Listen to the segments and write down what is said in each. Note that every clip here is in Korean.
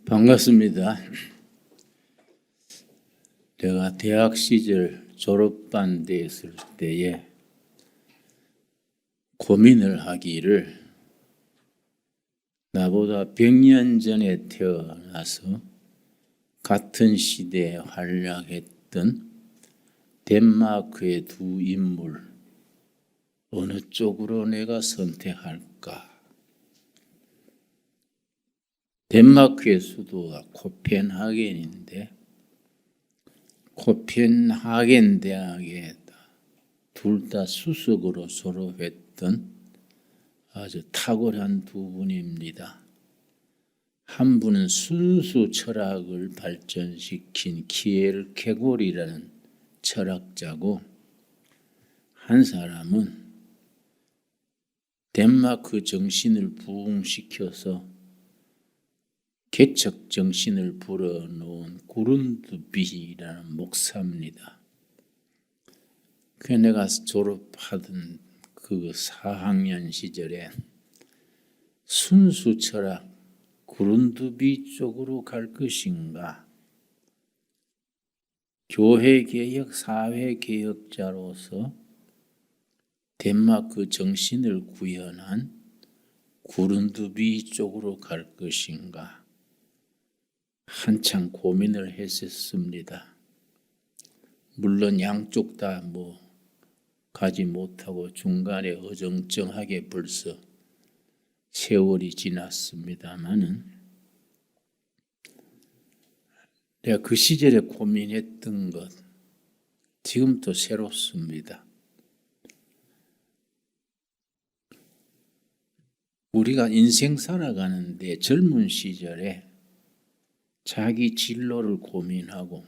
반갑습니다. 내가 대학 시절 졸업반대 있을 때에 고민을 하기를 나보다 100년 전에 태어나서 같은 시대에 활약했던 덴마크의 두 인물 어느 쪽으로 내가 선택할까? 덴마크의 수도가 코펜하겐인데 코펜하겐 대학에 둘 다 수석으로 졸업했던 아주 탁월한 두 분입니다. 한 분은 순수 철학을 발전시킨 키에르케고르라는 철학자고, 한 사람은 덴마크 정신을 부흥시켜서 개척 정신을 불어넣은 구룬드비라는 목사입니다. 그 내가 졸업하던 그 4학년 시절에 순수 철학 구룬드비 쪽으로 갈 것인가, 교회개혁, 사회개혁자로서 덴마크 정신을 구현한 구룬드비 쪽으로 갈 것인가 한참 고민을 했었습니다. 물론 양쪽 다 가지 못하고 중간에 어정쩡하게 벌써 세월이 지났습니다마는 내가 그 시절에 고민했던 것 지금도 새롭습니다. 우리가 인생 살아가는데 젊은 시절에 자기 진로를 고민하고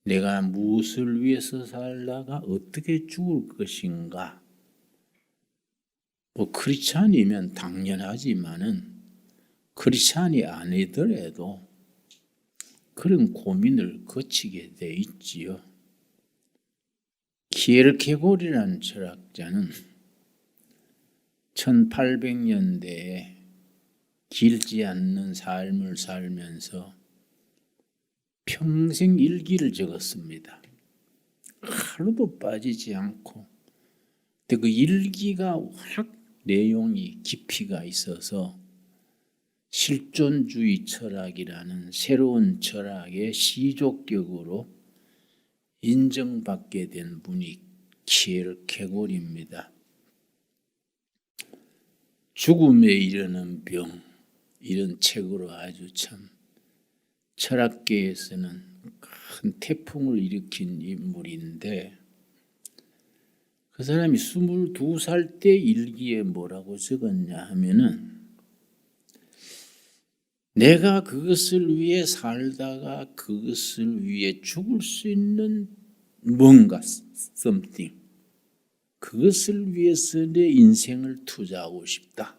내가 무엇을 위해서 살다가 어떻게 죽을 것인가, 크리스찬이면 당연하지만은 크리스찬이 아니더라도 그런 고민을 거치게 돼 있지요. 키에르케고르라는 철학자는 1800년대에 길지 않는 삶을 살면서 평생 일기를 적었습니다. 하루도 빠지지 않고. 근데 그 일기가 워낙 내용이 깊이가 있어서 실존주의 철학이라는 새로운 철학의 시족격으로 인정받게 된 분이 키에르케고르입니다. 죽음에 이르는 병, 이런 책으로 아주 참 철학계에서는 큰 태풍을 일으킨 인물인데, 그 사람이 22살 때 일기에 뭐라고 적었냐 하면은, 내가 그것을 위해 살다가 그것을 위해 죽을 수 있는 뭔가 something, 그것을 위해서 내 인생을 투자하고 싶다.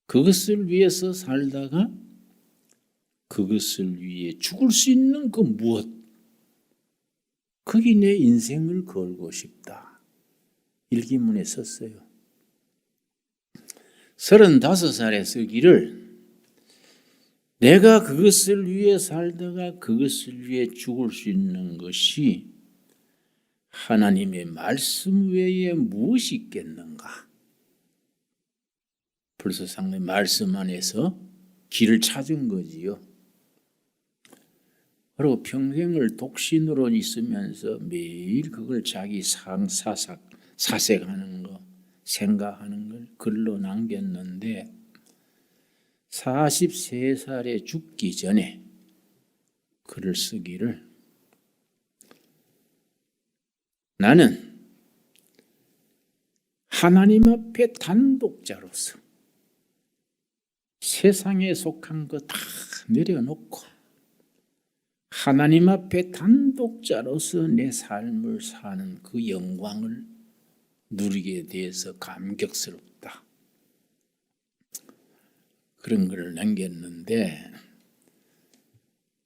그것을 위해서 살다가 그것을 위해 죽을 수 있는 그 무엇, 거기 내 인생을 걸고 싶다. 일기문에 썼어요. 35살에 쓰기를, 내가 그것을 위해 살다가 그것을 위해 죽을 수 있는 것이 하나님의 말씀 외에 무엇이 있겠는가? 벌써 상당히 말씀 안에서 길을 찾은 거지요. 그리고 평생을 독신으로 있으면서 매일 그걸 자기 사색하는 거, 생각하는 걸 글로 남겼는데, 43살에 죽기 전에 글을 쓰기를, 나는 하나님 앞에 단독자로서 세상에 속한 거 다 내려놓고 하나님 앞에 단독자로서 내 삶을 사는 그 영광을 누리게 돼서 감격스럽다. 그런 글을 남겼는데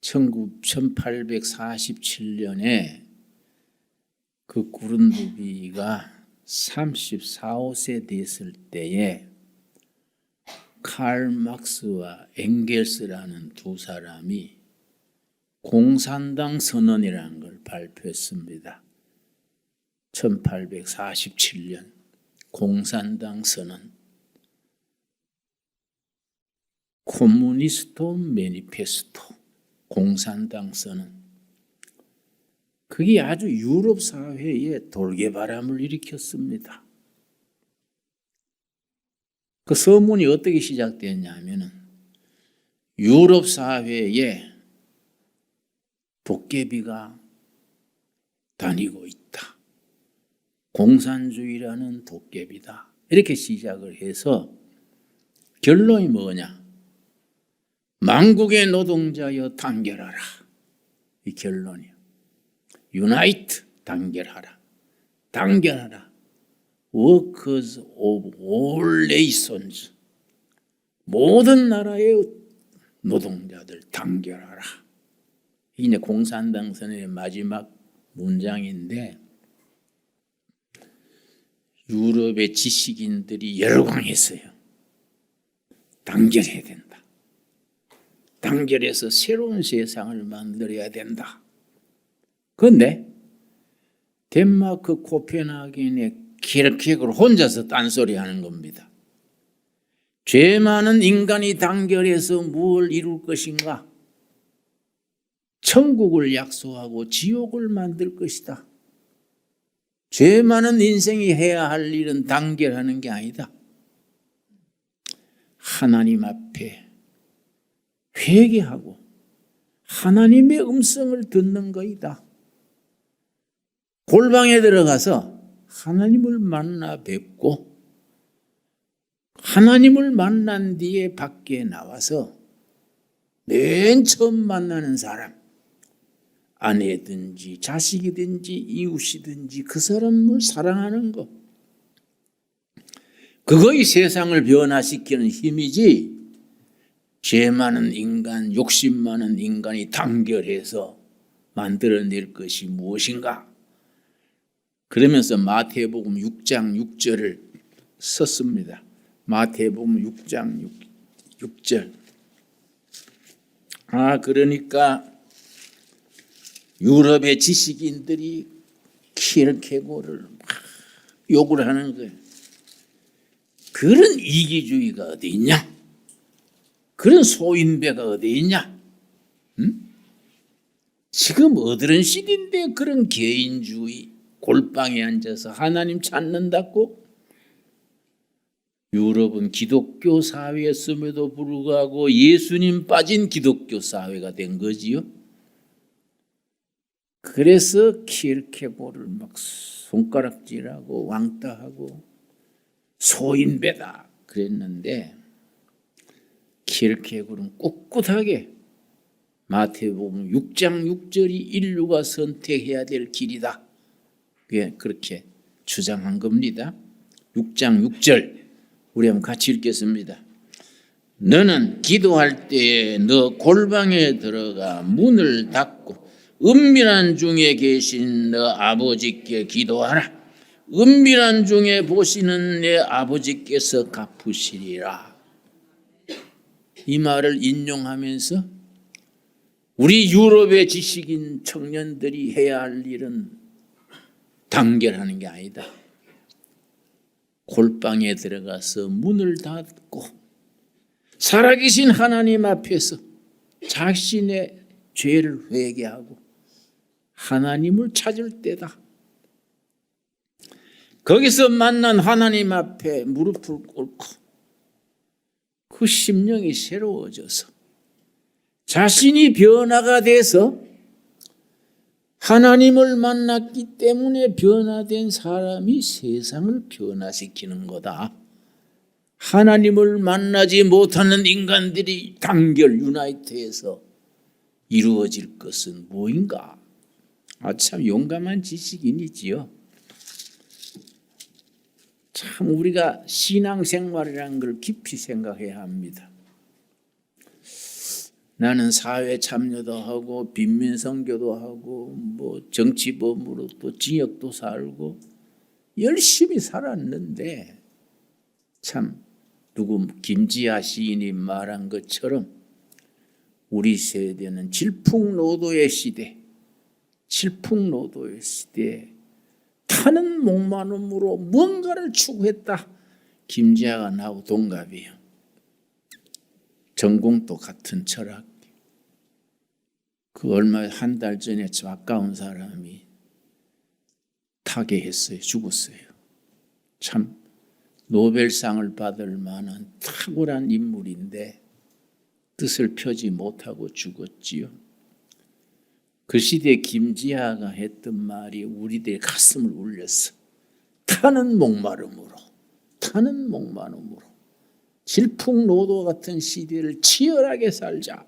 1847년에 그 구룬두비가 34, 5세 됐을 때에 칼 막스와 엥겔스라는 두 사람이 공산당 선언이라는 걸 발표했습니다. 1847년 공산당 선언, 코무니스토 매니페스토, 공산당 선언. 그게 아주 유럽 사회에 돌개바람을 일으켰습니다. 그 서문이 어떻게 시작됐냐면은 유럽 사회에 도깨비가 다니고 있다. 공산주의라는 도깨비다. 이렇게 시작을 해서 결론이 뭐냐? 만국의 노동자여 단결하라. 이 결론이요. 유나이트, 단결하라. 단결하라. Workers of all nations. 모든 나라의 노동자들 단결하라. 이게 공산당 선언의 마지막 문장인데 유럽의 지식인들이 열광했어요. 단결해야 된다. 단결해서 새로운 세상을 만들어야 된다. 그런데 덴마크 코펜하겐의 키르케고르 혼자서 딴소리하는 겁니다. 죄 많은 인간이 단결해서 무엇을 이룰 것인가? 천국을 약속하고 지옥을 만들 것이다. 죄 많은 인생이 해야 할 일은 단결하는 게 아니다. 하나님 앞에 회개하고 하나님의 음성을 듣는 것이다. 골방에 들어가서 하나님을 만나 뵙고 하나님을 만난 뒤에 밖에 나와서 맨 처음 만나는 사람, 아내든지 자식이든지 이웃이든지 그 사람을 사랑하는 것, 그거이 세상을 변화시키는 힘이지 죄 많은 인간, 욕심 많은 인간이 단결해서 만들어낼 것이 무엇인가? 그러면서 마태복음 6장 6절을 썼습니다. 마태복음 6장 6절. 그러니까 유럽의 지식인들이 키르케고르를 막 욕을 하는 거예요. 그런 이기주의가 어디 있냐? 그런 소인배가 어디 있냐? 지금 어드런 시대인데 그런 개인주의, 골방에 앉아서 하나님 찾는다고? 유럽은 기독교 사회였음에도 불구하고 예수님 빠진 기독교 사회가 된 거지요. 그래서 키르케고르를 막 손가락질하고 왕따하고 소인배다 그랬는데 키르케고르는 꿋꿋하게 마태복음 6장 6절이 인류가 선택해야 될 길이다. 그렇게 주장한 겁니다. 6장 6절 우리 한번 같이 읽겠습니다. 너는 기도할 때에 너 골방에 들어가 문을 닫고 은밀한 중에 계신 너 아버지께 기도하라. 은밀한 중에 보시는 내 아버지께서 갚으시리라. 이 말을 인용하면서 우리 유럽의 지식인 청년들이 해야 할 일은 단결하는 게 아니다. 골방에 들어가서 문을 닫고 살아계신 하나님 앞에서 자신의 죄를 회개하고 하나님을 찾을 때다. 거기서 만난 하나님 앞에 무릎을 꿇고 그 심령이 새로워져서 자신이 변화가 돼서 하나님을 만났기 때문에 변화된 사람이 세상을 변화시키는 거다. 하나님을 만나지 못하는 인간들이 단결 유나이트해서 이루어질 것은 뭐인가? 참 용감한 지식인이지요. 참 우리가 신앙생활이라는 걸 깊이 생각해야 합니다. 나는 사회 참여도 하고 빈민 선교도 하고 뭐 정치범으로 또 징역도 살고 열심히 살았는데 참 누구 김지하 시인이 말한 것처럼 우리 세대는 질풍노도의 시대, 질풍노도의 시대에 타는 목마름으로 뭔가를 추구했다. 김지하가 나하고 동갑이에요. 전공도 같은 철학. 그 얼마 한 달 전에 가까운 사람이 타계했어요. 죽었어요. 참 노벨상을 받을 만한 탁월한 인물인데 뜻을 펴지 못하고 죽었지요. 그 시대에 김지하가 했던 말이 우리들의 가슴을 울렸어. 타는 목마름으로, 타는 목마름으로 질풍노도 같은 시대를 치열하게 살자.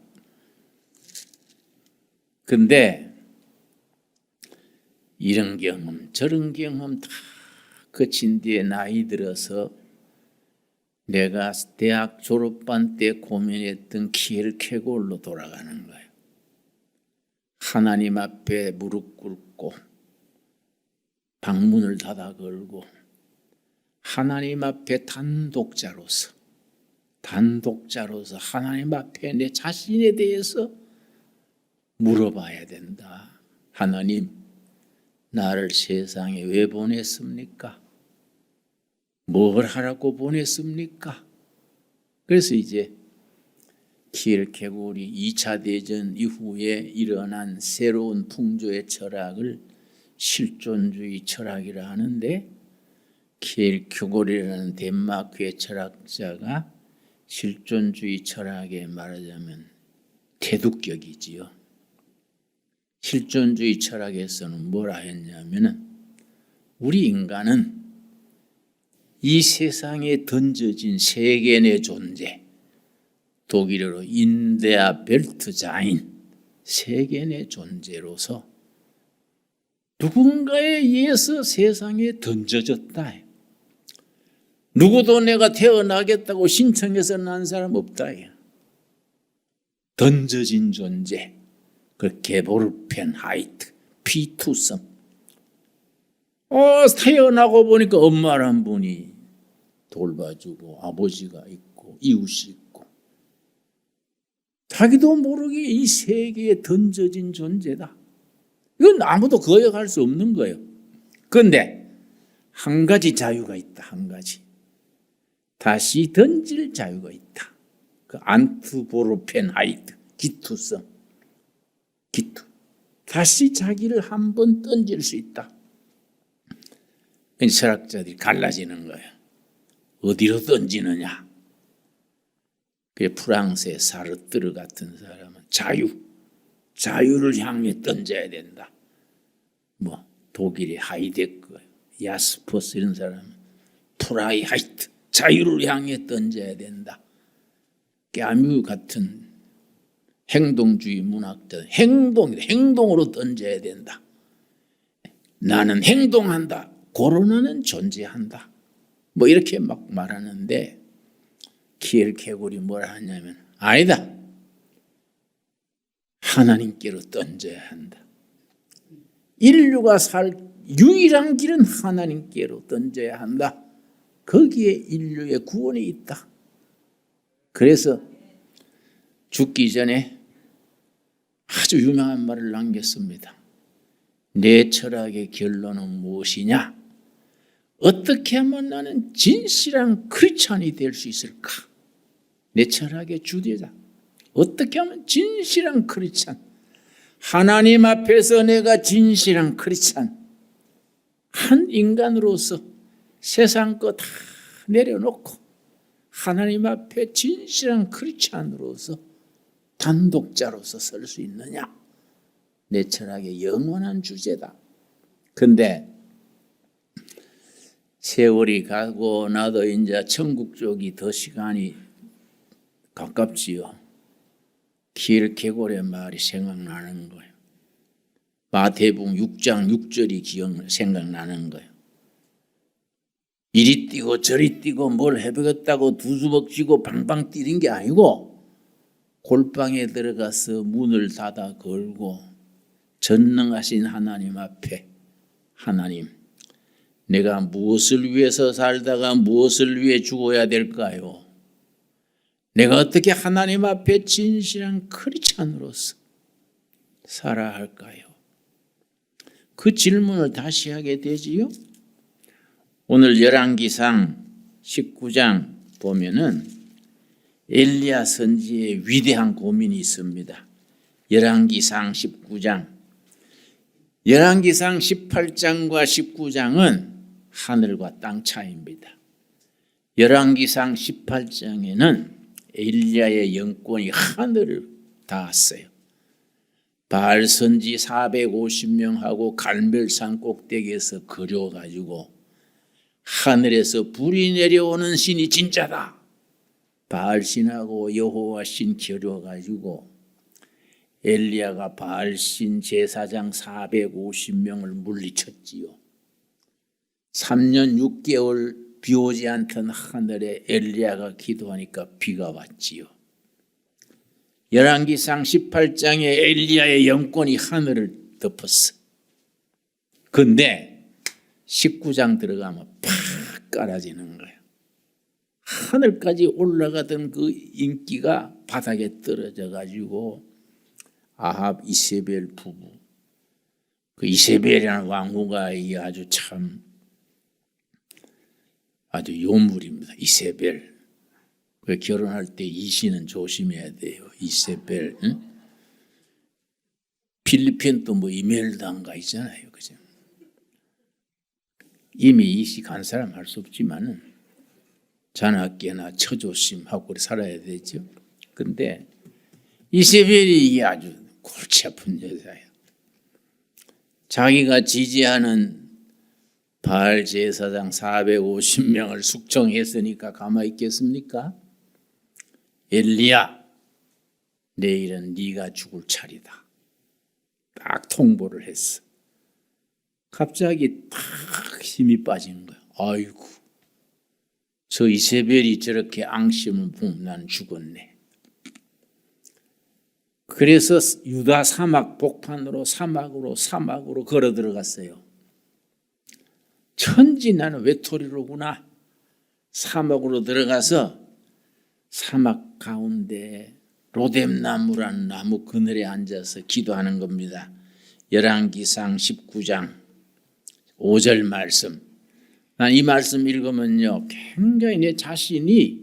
근데 이런 경험 저런 경험 다 거친 뒤에 나이 들어서 내가 대학 졸업반 때 고민했던 키엘케고르로 돌아가는 거예요. 하나님 앞에 무릎 꿇고 방문을 닫아 걸고 하나님 앞에 단독자로서 하나님 앞에 내 자신에 대해서 물어봐야 된다. 하나님, 나를 세상에 왜 보냈습니까? 뭘 하라고 보냈습니까? 그래서 이제 키엘케고르이 2차 대전 이후에 일어난 새로운 풍조의 철학을 실존주의 철학이라 하는데, 키엘케고르라는 덴마크의 철학자가 실존주의 철학에 말하자면 대두격이지요. 실존주의 철학에서는 뭐라 했냐면은 우리 인간은 이 세상에 던져진 세계의 존재, 독일어로 인데아 벨트자인, 세계의 존재로서 누군가에 의해서 세상에 던져졌다. 누구도 내가 태어나겠다고 신청해서 난 사람 없다. 던져진 존재, 그 게보르펜 하이트, 피투성. 태어나고 보니까 엄마란 분이 돌봐주고 아버지가 있고 이웃이 있고 자기도 모르게 이 세계에 던져진 존재다. 이건 아무도 거역할 수 없는 거예요. 그런데 한 가지 자유가 있다. 한 가지. 다시 던질 자유가 있다. 그 안트보르펜 하이트, 기투성. 기투. 다시 자기를 한번 던질 수 있다. 철학자들이 갈라지는 거예요. 어디로 던지느냐? 그 프랑스의 사르트르 같은 사람은 자유를 향해 던져야 된다. 독일의 하이데크, 야스퍼스 이런 사람은 프라이하이트, 자유를 향해 던져야 된다. 까뮤 같은 행동주의 문학자, 행동으로 던져야 된다. 나는 행동한다. 코로나는 존재한다. 이렇게 막 말하는데 키엘케고르이 뭐라 하냐면 아니다. 하나님께로 던져야 한다. 인류가 살 유일한 길은 하나님께로 던져야 한다. 거기에 인류의 구원이 있다. 그래서 죽기 전에 아주 유명한 말을 남겼습니다. 내 철학의 결론은 무엇이냐? 어떻게 하면 나는 진실한 크리스찬이 될 수 있을까? 내 철학의 주제자. 어떻게 하면 진실한 크리스찬? 하나님 앞에서 내가 진실한 크리스찬. 한 인간으로서 세상 거 다 내려놓고 하나님 앞에 진실한 크리스찬으로서 단독자로서 설 수 있느냐? 내 철학의 영원한 주제다. 근데 세월이 가고 나도 이제 천국 쪽이 더 시간이 가깝지요. 키엘케고르의 말이 생각나는 거예요. 마태복음 6장 6절이 생각나는 거예요. 이리 뛰고 저리 뛰고 뭘 해보겠다고 두 주먹 쥐고 방방 뛰는 게 아니고 골방에 들어가서 문을 닫아 걸고 전능하신 하나님 앞에 하나님, 내가 무엇을 위해서 살다가 무엇을 위해 죽어야 될까요? 내가 어떻게 하나님 앞에 진실한 크리스찬으로서 살아야 할까요? 그 질문을 다시 하게 되지요. 오늘 열왕기상 19장 보면은 엘리야 선지의 위대한 고민이 있습니다. 열왕기상 19장, 열왕기상 18장과 19장은 하늘과 땅 차이입니다. 열왕기상 18장에는 엘리야의 영권이 하늘을 닿았어요. 바알 선지 450명하고 갈멜산 꼭대기에서 그려가지고 하늘에서 불이 내려오는 신이 진짜다. 바알 신하고 여호와 신 겨뤄가지고 엘리야가 바알 신 제사장 450명을 물리쳤지요. 3년 6개월 비 오지 않던 하늘에 엘리야가 기도하니까 비가 왔지요. 열왕기상 18장에 엘리야의 영권이 하늘을 덮었어. 근데 19장 들어가면 팍 깔아지는 거예요. 하늘까지 올라가던 그 인기가 바닥에 떨어져 가지고 아합 이세벨 부부, 그 이세벨이라는 왕후가 아주 요물입니다. 이세벨. 결혼할 때 이시는 조심해야 돼요. 이세벨. 응? 필리핀도 뭐 이멜다인가 있잖아요. 그죠? 이미 이시 간 사람 할 수 없지만은 자나깨나 처조심하고 살아야 되죠. 근데 이세벨이 이게 아주 골치 아픈 여자예요. 자기가 지지하는 바알 제사장 450명을 숙청했으니까 가만히 있겠습니까? 엘리야, 내일은 네가 죽을 차례다. 딱 통보를 했어. 갑자기 딱 힘이 빠지는 거야. 아이고, 저 이세벨이 저렇게 앙심을 부으면 난 죽었네. 그래서 유다 사막 복판으로 사막으로 걸어 들어갔어요. 천지 나는 외톨이로구나. 사막으로 들어가서 사막 가운데 로뎀나무라는 나무 그늘에 앉아서 기도하는 겁니다. 열왕기상 19장 5절 말씀. 난 이 말씀 읽으면요, 굉장히 내 자신이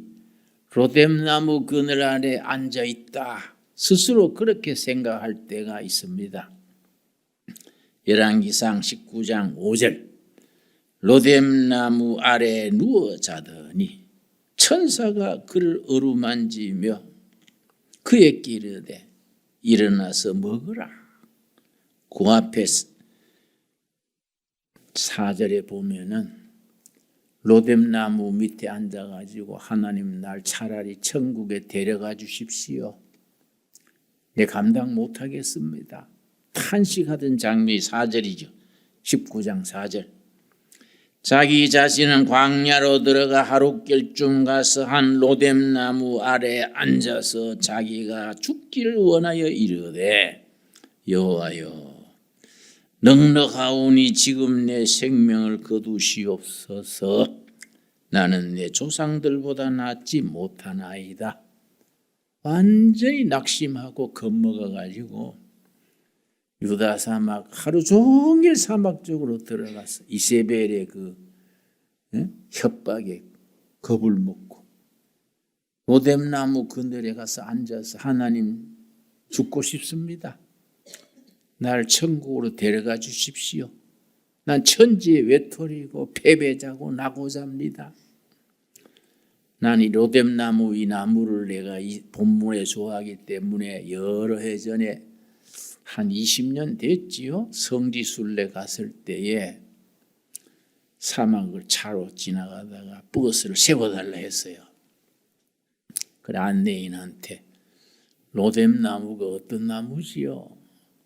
로뎀나무 그늘 아래 앉아 있다. 스스로 그렇게 생각할 때가 있습니다. 열왕기상 19장 5절. 로뎀나무 아래 누워 자더니 천사가 그를 어루만지며 그에게 이르되 일어나서 먹으라. 그 앞에 4절에 보면은 로뎀나무 밑에 앉아가지고 하나님 날 차라리 천국에 데려가 주십시오. 내 감당 못하겠습니다. 탄식하던 장면이 4절이죠. 19장 4절. 자기 자신은 광야로 들어가 하룻길쯤 가서 한 로뎀나무 아래 앉아서 자기가 죽기를 원하여 이르되 여호와여 넉넉하오니 지금 내 생명을 거두시옵소서. 나는 내 조상들보다 낫지 못하나이다. 완전히 낙심하고 겁먹어 가지고 유다 사막 하루 종일 사막 쪽으로 들어갔어. 이세벨의 그 협박에 겁을 먹고 로뎀나무 그늘에 가서 앉아서 하나님 죽고 싶습니다. 날 천국으로 데려가 주십시오. 난 천지의 외톨이고 패배자고 나고자입니다. 난 이 로뎀나무 이 나무를 내가 이 본문에 좋아하기 때문에 여러 해 전에 한 20년 됐지요. 성지순례 갔을 때에 사막을 차로 지나가다가 버스를 세워달라 했어요. 그래 안내인한테 로뎀나무가 어떤 나무지요?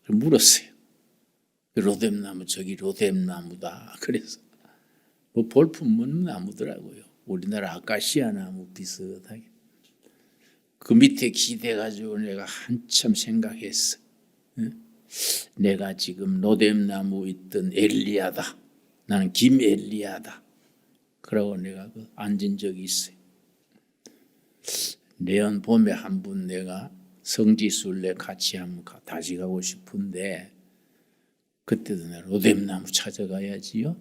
물었어요. 로뎀나무 저기 로뎀나무다. 그래서 뭐 볼품 나무더라고요. 우리나라 아카시아 나무 비슷하게. 그 밑에 기대가지고 내가 한참 생각했어. 내가 지금 로뎀나무 있던 엘리야다. 나는 김엘리야다. 그러고 내가 앉은 적이 있어요. 내년 봄에 한 번 내가 성지순례 같이 한번 다시 가고 싶은데 그때도 내가 로뎀나무 찾아가야지요.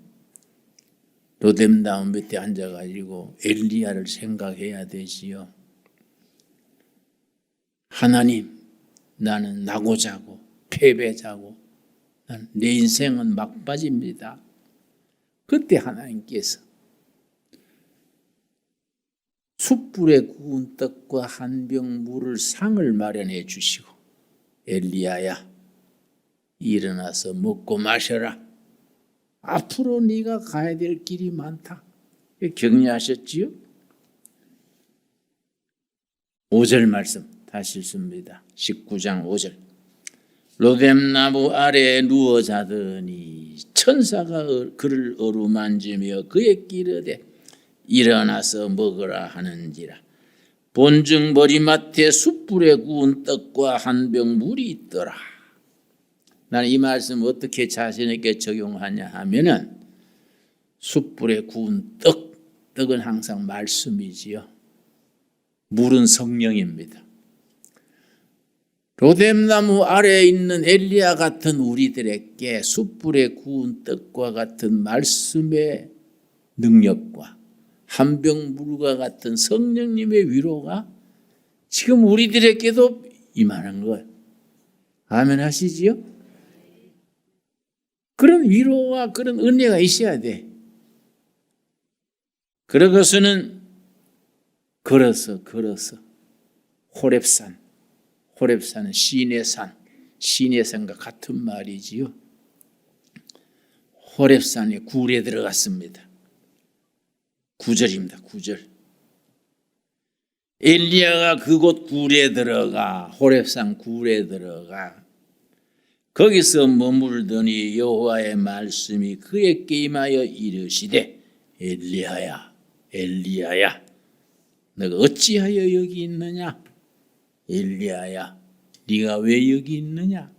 로뎀나무 밑에 앉아가지고 엘리야를 생각해야 되지요. 하나님, 나는 나고자고 패배자고 내 인생은 막바지입니다. 그때 하나님께서 숯불에 구운 떡과 한 병 물을 상을 마련해 주시고 엘리야야 일어나서 먹고 마셔라. 앞으로 네가 가야 될 길이 많다. 격려하셨지요? 5절 말씀 다시 읽습니다. 19장 5절. 로뎀나무 아래에 누워 자더니 천사가 그를 어루만지며 그의 끼르되 일어나서 먹으라 하는지라. 본즉 머리맡에 숯불에 구운 떡과 한 병 물이 있더라. 나는 이 말씀 어떻게 자신 있게 적용하냐 하면은 숯불에 구운 떡은 항상 말씀이지요. 물은 성령입니다. 로뎀나무 아래에 있는 엘리야 같은 우리들에게 숯불에 구운 떡과 같은 말씀의 능력과 한 병 물과 같은 성령님의 위로가 지금 우리들에게도 임하는 거예요. 아멘 하시지요? 그런 위로와 그런 은혜가 있어야 돼. 그러고서는 걸어서 호렙산은 신의 산과 같은 말이지요. 호렙산에 굴에 들어갔습니다. 9절입니다. 9절. 엘리야가 그곳 굴에 들어가 호렙산 굴에 들어가 거기서 머물더니 여호와의 말씀이 그에게 임하여 이르시되 엘리야야 너가 어찌하여 여기 있느냐? 엘리야야 네가 왜 여기 있느냐?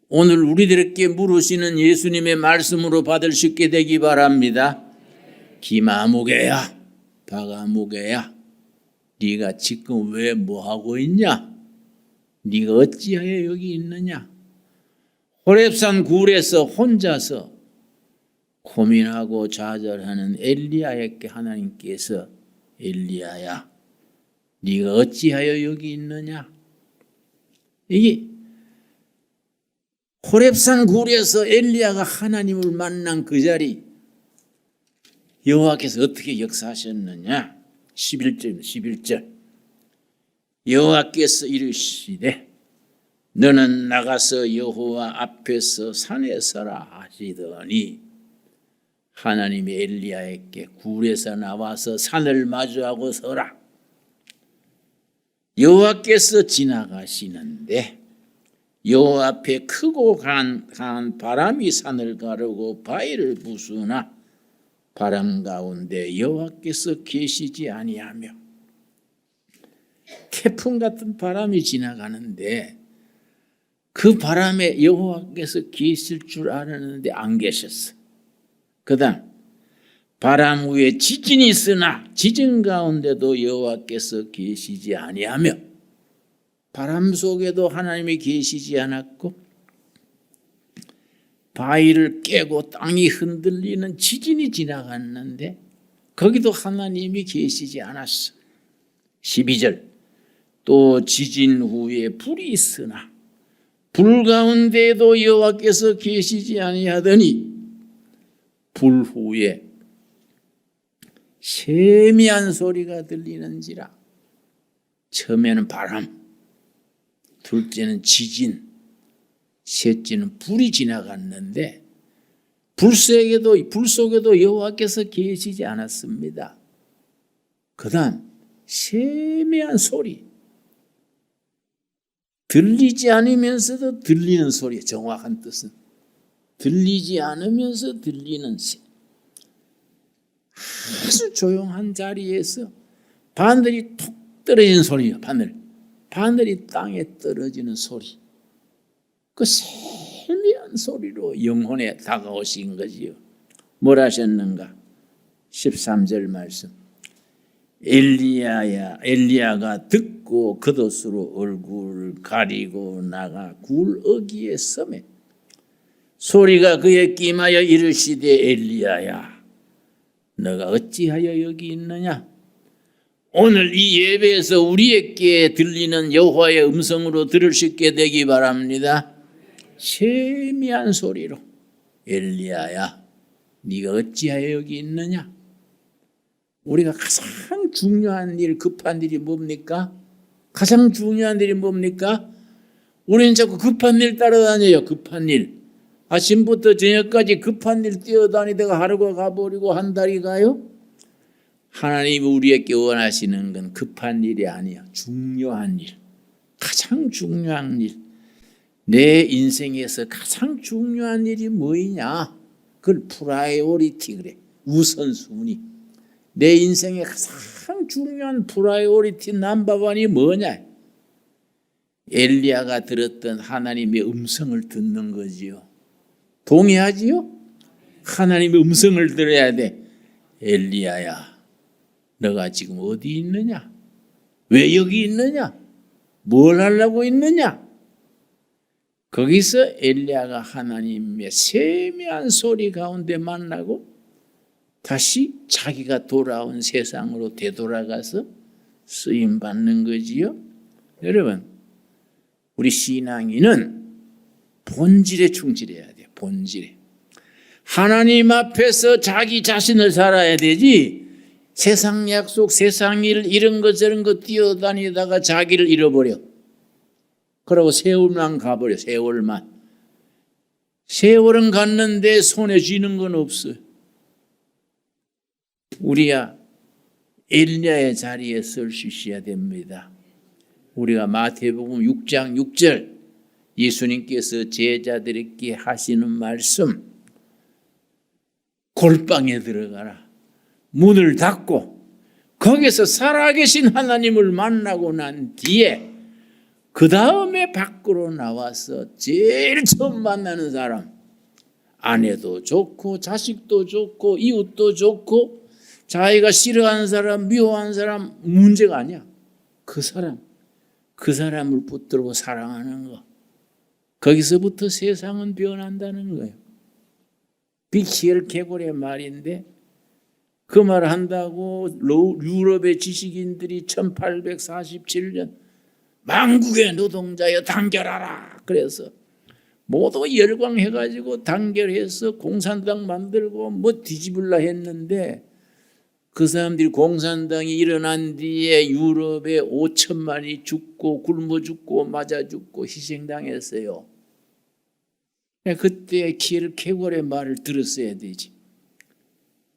오늘 우리들에게 물으시는 예수님의 말씀으로 받을 수 있게 되기 바랍니다. 기마무게야 바가무게야 네가 지금 왜 뭐하고 있냐? 네가 어찌하여 여기 있느냐? 호렙산 굴에서 혼자서 고민하고 좌절하는 엘리야에게 하나님께서 엘리야야 네가 어찌하여 여기 있느냐? 이게 호렙산 굴에서 엘리야가 하나님을 만난 그 자리 여호와께서 어떻게 역사하셨느냐? 11절 여호와께서 이르시되 너는 나가서 여호와 앞에서 산에 서라 하시더니 하나님이 엘리야에게 굴에서 나와서 산을 마주하고 서라. 여호와께서 지나가시는데 여호와 앞에 크고 강한 바람이 산을 가르고 바위를 부수나 바람 가운데 여호와께서 계시지 아니하며 태풍 같은 바람이 지나가는데 그 바람에 여호와께서 계실 줄 알았는데 안 계셨어. 그다음 바람 위에 지진이 있으나 지진 가운데도 여호와께서 계시지 아니하며 바람 속에도 하나님이 계시지 않았고 바위를 깨고 땅이 흔들리는 지진이 지나갔는데 거기도 하나님이 계시지 않았어. 12절 또 지진 후에 불이 있으나 불 가운데에도 여호와께서 계시지 아니하더니 불 후에 세미한 소리가 들리는지라. 처음에는 바람, 둘째는 지진, 셋째는 불이 지나갔는데 불 속에도 여호와께서 계시지 않았습니다. 그다음 세미한 소리, 들리지 않으면서도 들리는 소리, 정확한 뜻은 들리지 않으면서 들리는 아주 조용한 자리에서 바늘이 툭 떨어지는 소리예요. 바늘이 땅에 떨어지는 소리. 그 세미한 소리로 영혼에 다가오신 거지요. 뭘 하셨는가? 13절 말씀. 엘리야가 듣고 겉옷으로 얼굴을 가리고 나가 굴 어귀에 서매 소리가 그에 끼마여 이르시되 엘리야야 너가 어찌하여 여기 있느냐. 오늘 이 예배에서 우리에게 들리는 여호와의 음성으로 들을 수 있게 되기 바랍니다. 세미한 소리로 엘리야야 네가 어찌하여 여기 있느냐. 우리가 가장 중요한 일, 급한 일이 뭡니까? 가장 중요한 일이 뭡니까? 우리는 자꾸 급한 일 따라다녀요. 급한 일. 아침부터 저녁까지 급한 일 뛰어다니다가 하루가 가버리고 한 달이 가요? 하나님이 우리에게 원하시는 건 급한 일이 아니에요. 중요한 일. 가장 중요한 일. 내 인생에서 가장 중요한 일이 뭐이냐? 그걸 프라이오리티 그래. 우선순위. 내 인생의 가장 중요한 프라이오리티 넘버원이 뭐냐? 엘리야가 들었던 하나님의 음성을 듣는 거지요. 동의하지요? 하나님의 음성을 들어야 돼. 엘리야야, 너가 지금 어디 있느냐? 왜 여기 있느냐? 뭘 하려고 있느냐? 거기서 엘리야가 하나님의 세미한 소리 가운데 만나고 다시 자기가 돌아온 세상으로 되돌아가서 쓰임 받는 거지요. 여러분, 우리 신앙인은 본질에 충실해야 돼요. 본질에. 하나님 앞에서 자기 자신을 살아야 되지 세상 약속, 세상 일 이런 거 저런 거 뛰어다니다가 자기를 잃어버려. 그러고 세월만 가버려. 세월만. 세월은 갔는데 손에 쥐는 건 없어요. 우리야 엘리야의 자리에 설 수 있어야 됩니다. 우리가 마태복음 6장 6절 예수님께서 제자들에게 하시는 말씀, 골방에 들어가라. 문을 닫고 거기서 살아계신 하나님을 만나고 난 뒤에 그 다음에 밖으로 나와서 제일 처음 만나는 사람, 아내도 좋고 자식도 좋고 이웃도 좋고 자기가 싫어하는 사람, 미워하는 사람 문제가 아니야. 그 사람을 붙들고 사랑하는 거. 거기서부터 세상은 변한다는 거예요. 빅히엘케골의 말인데 그 말 한다고 유럽의 지식인들이 1847년 만국의 노동자여 단결하라. 그래서 모두 열광해가지고 단결해서 공산당 만들고 뭐 뒤집을라 했는데 그 사람들이 공산당이 일어난 뒤에 유럽에 5천만이 죽고 굶어 죽고 맞아 죽고 희생당했어요. 그때 키엘케골의 말을 들었어야 되지.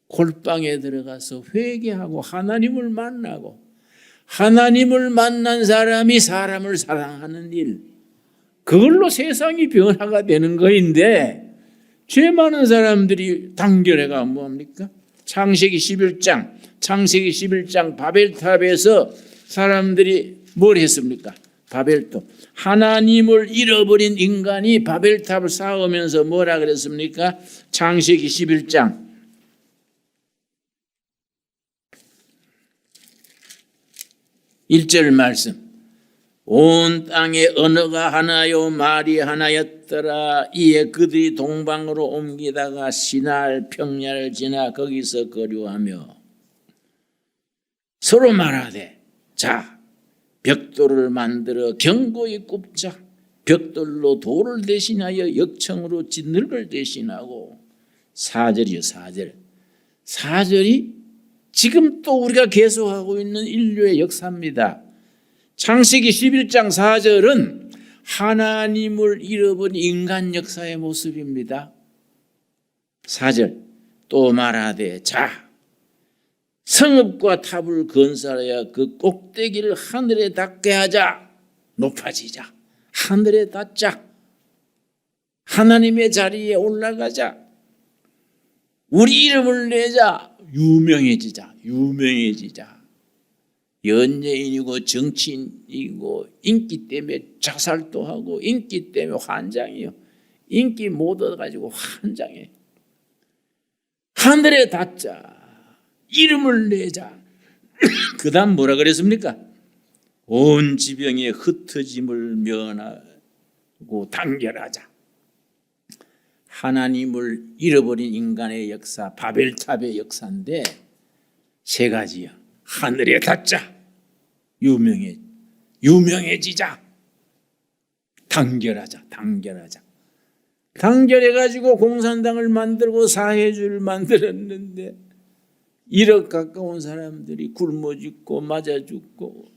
골방에 들어가서 회개하고 하나님을 만나고 하나님을 만난 사람이 사람을 사랑하는 일, 그걸로 세상이 변화가 되는 거인데 죄 많은 사람들이 단결해가 뭐합니까? 창세기 11장 바벨탑에서 사람들이 뭘 했습니까? 바벨탑. 하나님을 잃어버린 인간이 바벨탑을 쌓으면서 뭐라 그랬습니까? 창세기 11장 1절 말씀. 온 땅에 언어가 하나요 말이 하나였더라. 이에 그들이 동방으로 옮기다가 시날 평야를 지나 거기서 거류하며 서로 말하되 자 벽돌을 만들어 견고히 굽자. 벽돌로 돌을 대신하여 역청으로 진흙을 대신하고. 4절이요 4절. 4절이 지금 또 우리가 계속하고 있는 인류의 역사입니다. 창세기 11장 4절은 하나님을 잃어버린 인간 역사의 모습입니다. 4절 또 말하되 자 성읍과 탑을 건설하여 그 꼭대기를 하늘에 닿게 하자. 높아지자. 하늘에 닿자. 하나님의 자리에 올라가자. 우리 이름을 내자. 유명해지자. 연예인이고 정치인이고 인기 때문에 자살도 하고 인기 때문에 환장해요. 인기 못 얻어가지고 환장해. 하늘에 닿자. 이름을 내자. 그 다음 뭐라 그랬습니까? 온 지병의 흩어짐을 면하고 단결하자. 하나님을 잃어버린 인간의 역사, 바벨탑의 역사인데 세 가지요. 하늘에 닿자, 유명해지자, 단결하자. 단결해가지고 공산당을 만들고 사회주의를 만들었는데 1억 가까운 사람들이 굶어 죽고 맞아 죽고.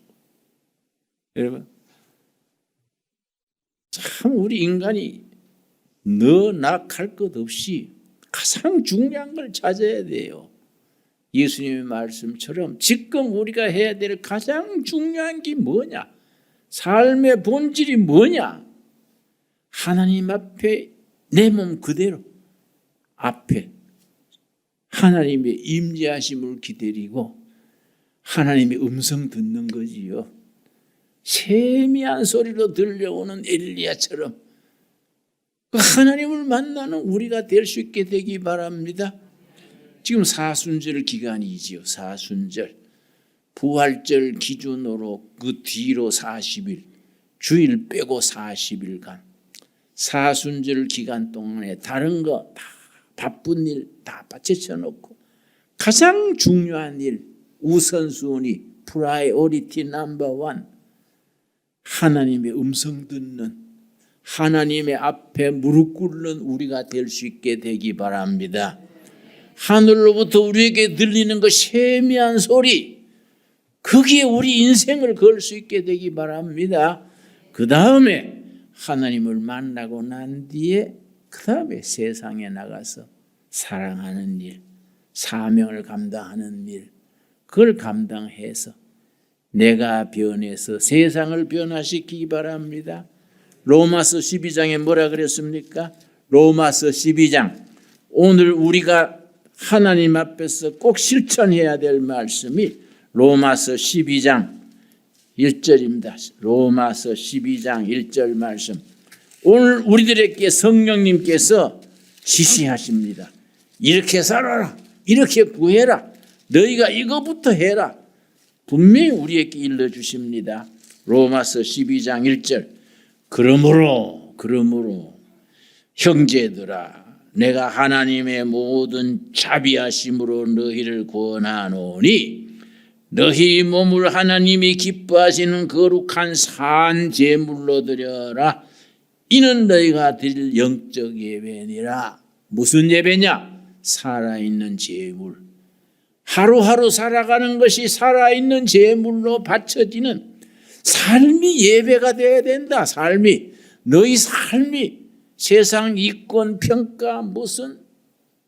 여러분, 참 우리 인간이 너낙할 것 없이 가장 중요한 걸 찾아야 돼요. 예수님의 말씀처럼 지금 우리가 해야 될 가장 중요한 게 뭐냐? 삶의 본질이 뭐냐? 하나님 앞에 내 몸 그대로 앞에 하나님의 임재하심을 기다리고 하나님의 음성 듣는 거지요. 세미한 소리로 들려오는 엘리야처럼 하나님을 만나는 우리가 될 수 있게 되기 바랍니다. 지금 사순절 기간이지요. 사순절. 부활절 기준으로 그 뒤로 40일, 주일 빼고 40일간 사순절 기간 동안에 다른 거 다 바쁜 일 다 빠치쳐 놓고 가장 중요한 일, 우선순위, 프라이오리티 넘버 원, 하나님의 음성 듣는, 하나님의 앞에 무릎 꿇는 우리가 될 수 있게 되기 바랍니다. 하늘로부터 우리에게 들리는 그 세미한 소리, 거기에 우리 인생을 걸 수 있게 되기 바랍니다. 그 다음에 하나님을 만나고 난 뒤에 그 다음에 세상에 나가서 사랑하는 일, 사명을 감당하는 일, 그걸 감당해서 내가 변해서 세상을 변화시키기 바랍니다. 로마서 12장에 뭐라 그랬습니까? 로마서 12장. 오늘 우리가 하나님 앞에서 꼭 실천해야 될 말씀이 로마서 12장 1절입니다. 로마서 12장 1절 말씀. 오늘 우리들에게 성령님께서 지시하십니다. 이렇게 살아라. 이렇게 구해라. 너희가 이거부터 해라. 분명히 우리에게 일러주십니다. 로마서 12장 1절. 그러므로 형제들아, 내가 하나님의 모든 자비하심으로 너희를 권하노니 너희 몸을 하나님이 기뻐하시는 거룩한 산 제물로 드려라. 이는 너희가 드릴 영적 예배니라. 무슨 예배냐? 살아있는 제물. 하루하루 살아가는 것이 살아있는 제물로 바쳐지는 삶이 예배가 되어야 된다. 삶이. 너희 삶이 세상 이권 평가 무슨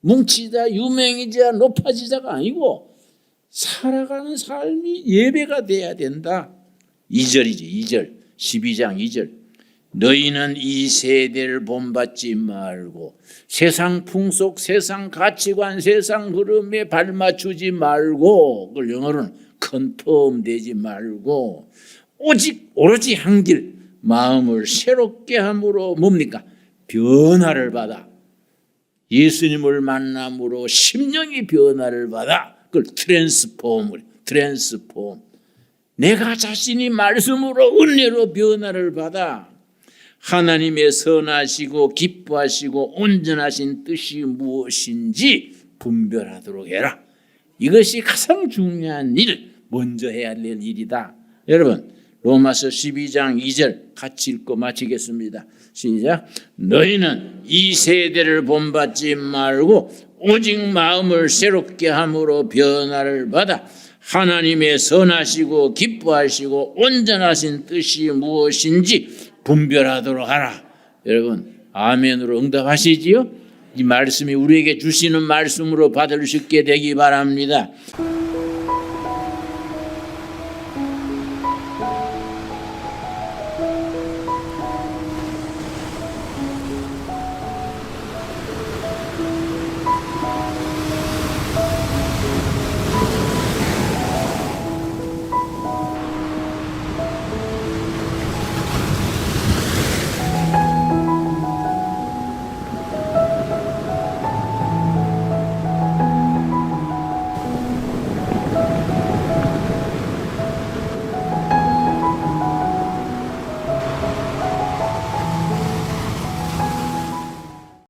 뭉치자 유명해지자 높아지자가 아니고 살아가는 삶이 예배가 돼야 된다. 2절이지. 2절 12장 2절. 너희는 이 세대를 본받지 말고 세상 풍속, 세상 가치관, 세상 흐름에 발맞추지 말고, 그걸 영어로는 컨펌되지 말고 오로지 한 길, 마음을 새롭게 함으로 뭡니까? 변화를 받아. 예수님을 만남으로 심령이 변화를 받아. 그걸 트랜스폼. 내가 자신이 말씀으로 은혜로 변화를 받아. 하나님의 선하시고 기뻐하시고 온전하신 뜻이 무엇인지 분별하도록 해라. 이것이 가장 중요한 일, 먼저 해야 될 일이다. 여러분, 로마서 12장 2절 같이 읽고 마치겠습니다. 시작. 너희는 이 세대를 본받지 말고 오직 마음을 새롭게 함으로 변화를 받아 하나님의 선하시고 기뻐하시고 온전하신 뜻이 무엇인지 분별하도록 하라. 여러분, 아멘으로 응답하시지요? 이 말씀이 우리에게 주시는 말씀으로 받을 수 있게 되기 바랍니다.